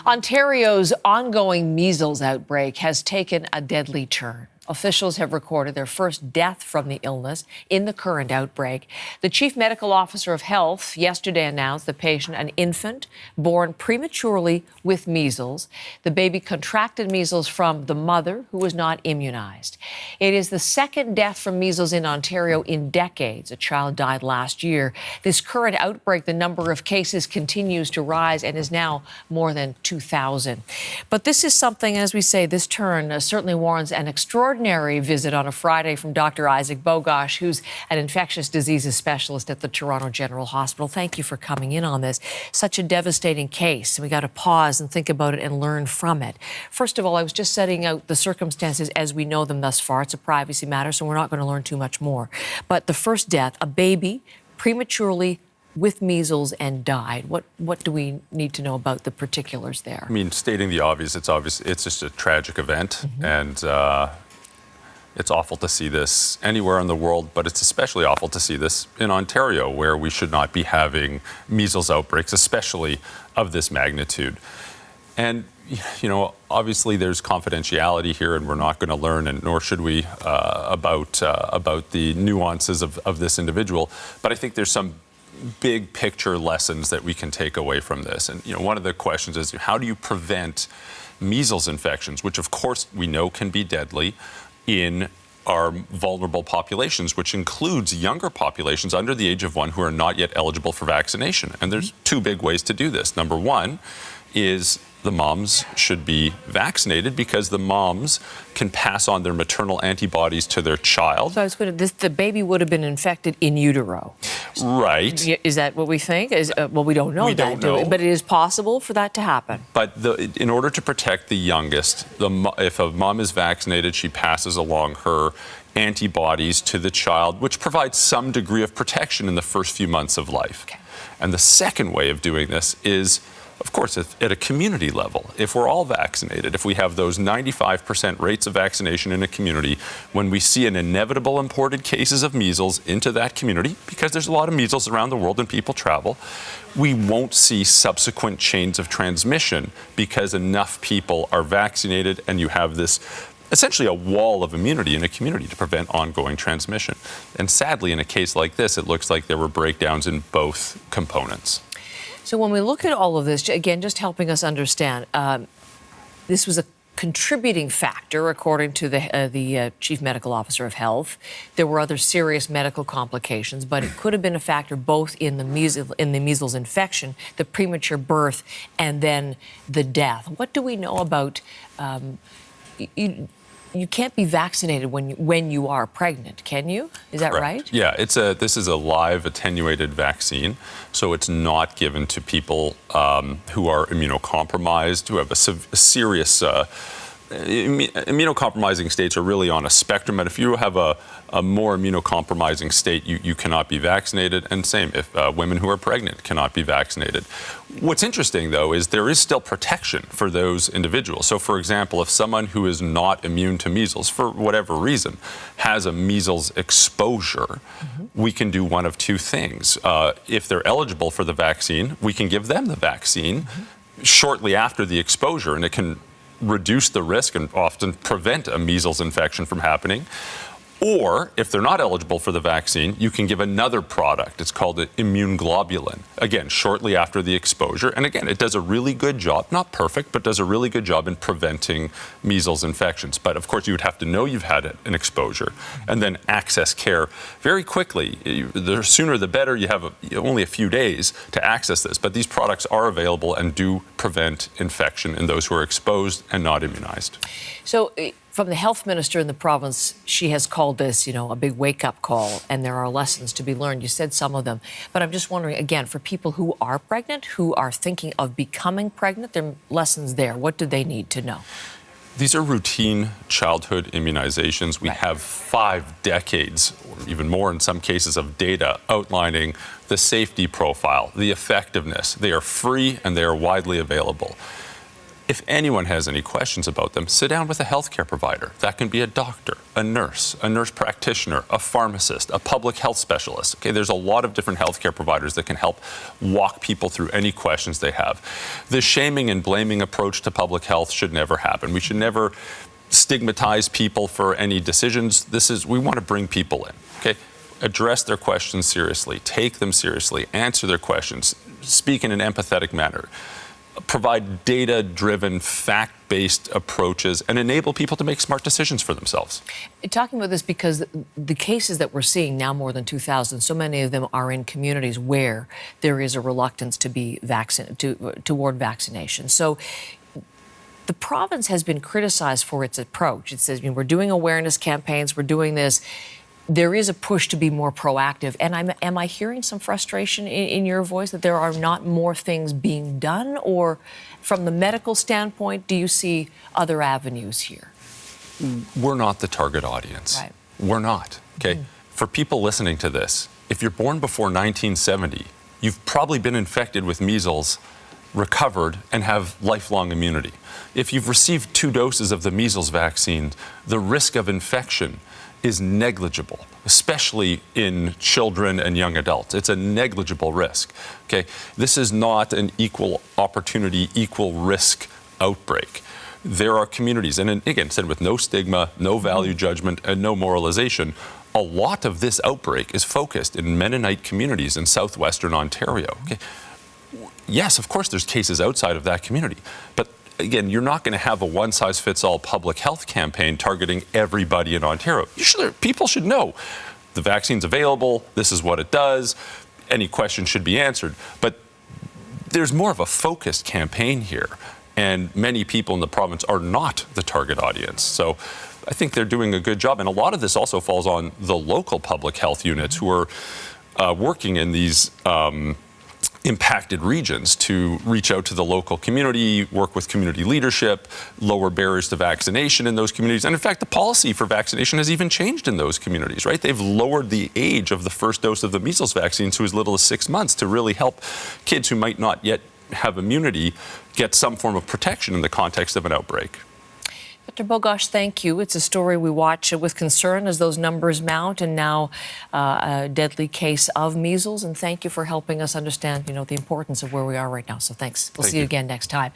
Ontario's ongoing measles outbreak has taken a deadly turn. Officials have recorded their first death from the illness in the current outbreak. The Chief Medical Officer of Health yesterday announced the patient, an infant born prematurely with measles. The baby contracted measles from the mother, who was not immunized. It is the second death from measles in Ontario in decades. A child died last year. This current outbreak, the number of cases continues to rise and is now more than 2,000. But this is something, as we say, this turn certainly warrants an extraordinary visit on a Friday from Dr. Isaac Bogoch, who's an infectious diseases specialist at the Toronto General Hospital. Thank you for coming in on this. Such a devastating case. We got to pause and think about it and learn from it. First of all, I was just setting out the circumstances as we know them thus far. It's a privacy matter, so we're not going to learn too much more. But the first death, a baby prematurely with measles and died. What do we need to know about the particulars there? I mean, stating the obvious, it's just a tragic event, and it's awful to see this anywhere in the world, but it's especially awful to see this in Ontario, where we should not be having measles outbreaks, especially of this magnitude. And, you know, obviously there's confidentiality here, and we're not going to learn, and nor should we, about the nuances of this individual. But I think there's some big picture lessons that we can take away from this. And, you know, one of the questions is, how do you prevent measles infections, which of course we know can be deadly, in our vulnerable populations, which includes younger populations under the age of 1 who are not yet eligible for vaccination. And there's two big ways to do this. Number one is the moms should be vaccinated, because the moms can pass on their maternal antibodies to their child. So I was going to, the baby would have been infected in utero. Right. Is that what we think? Well, we don't know we that, don't know. But it is possible for that to happen. But in order to protect the youngest, if a mom is vaccinated, she passes along her antibodies to the child, which provides some degree of protection in the first few months of life. Okay. And the second way of doing this is, of course, at a community level. If we're all vaccinated, if we have those 95% rates of vaccination in a community, when we see an inevitable imported cases of measles into that community, because there's a lot of measles around the world and people travel, we won't see subsequent chains of transmission, because enough people are vaccinated, and you have this essentially a wall of immunity in a community to prevent ongoing transmission. And sadly, in a case like this, it looks like there were breakdowns in both components. So when we look at all of this, again, just helping us understand, this was a contributing factor, according to the Chief Medical Officer of Health. There were other serious medical complications, but it could have been a factor both in the measles infection, the premature birth, and then the death. What do we know about? You can't be vaccinated when you are pregnant, can you? Is that right? Yeah, this is a live attenuated vaccine, so it's not given to people who are immunocompromised, who have a serious immunocompromising states are really on a spectrum, and if you have a more immunocompromising state, you cannot be vaccinated, and same if women who are pregnant cannot be vaccinated. What's interesting, though, is there is still protection for those individuals. So, for example, if someone who is not immune to measles, for whatever reason, has a measles exposure, we can do one of two things. If they're eligible for the vaccine, we can give them the vaccine shortly after the exposure, and it can reduce the risk and often prevent a measles infection from happening. Or, if they're not eligible for the vaccine, you can give another product. It's called an immune globulin. Again, shortly after the exposure. And again, it does a really good job, not perfect, but does a really good job in preventing measles infections. But of course, you would have to know you've had an exposure and then access care very quickly. The sooner the better. You have only a few days to access this. But these products are available and do prevent infection in those who are exposed and not immunized. So, from the health minister in the province, she has called this, a big wake-up call, and there are lessons to be learned. You said some of them. But I'm just wondering, again, for people who are pregnant, who are thinking of becoming pregnant, there are lessons there. What do they need to know? These are routine childhood immunizations. We have 5 decades, or even more in some cases, of data outlining the safety profile, the effectiveness. They are free and they are widely available. If anyone has any questions about them, sit down with a healthcare provider. That can be a doctor, a nurse practitioner, a pharmacist, a public health specialist. Okay, there's a lot of different healthcare providers that can help walk people through any questions they have. The shaming and blaming approach to public health should never happen. We should never stigmatize people for any decisions. We want to bring people in. Okay, address their questions seriously, take them seriously, answer their questions, speak in an empathetic manner. Provide data-driven, fact-based approaches and enable people to make smart decisions for themselves. Talking about this because the cases that we're seeing now, more than 2,000, so many of them are in communities where there is a reluctance to be toward vaccination. So the province has been criticized for its approach. It says, we're doing awareness campaigns, we're doing this. There is a push to be more proactive. And am I hearing some frustration in your voice that there are not more things being done? Or from the medical standpoint, do you see other avenues here? We're not the target audience. Right. We're not. Okay. For people listening to this, if you're born before 1970, you've probably been infected with measles, recovered, and have lifelong immunity. If you've received 2 doses of the measles vaccine, the risk of infection is negligible, especially in children and young adults. It's a negligible risk. Okay, this is not an equal opportunity, equal risk outbreak. There are communities, and again, said with no stigma, no value judgment, and no moralization, a lot of this outbreak is focused in Mennonite communities in southwestern Ontario. Okay? Yes, of course, there's cases outside of that community, but again, you're not going to have a one-size-fits-all public health campaign targeting everybody in Ontario. People should know the vaccine's available, this is what it does, any questions should be answered. But there's more of a focused campaign here, and many people in the province are not the target audience. So I think they're doing a good job. And a lot of this also falls on the local public health units who are working in these impacted regions to reach out to the local community, work with community leadership, lower barriers to vaccination in those communities. And in fact, the policy for vaccination has even changed in those communities, right? They've lowered the age of the first dose of the measles vaccine to as little as 6 months to really help kids who might not yet have immunity get some form of protection in the context of an outbreak. Dr. Bogoch, thank you. It's a story we watch with concern as those numbers mount, and now a deadly case of measles. And thank you for helping us understand, the importance of where we are right now. So thanks. We'll see you again next time.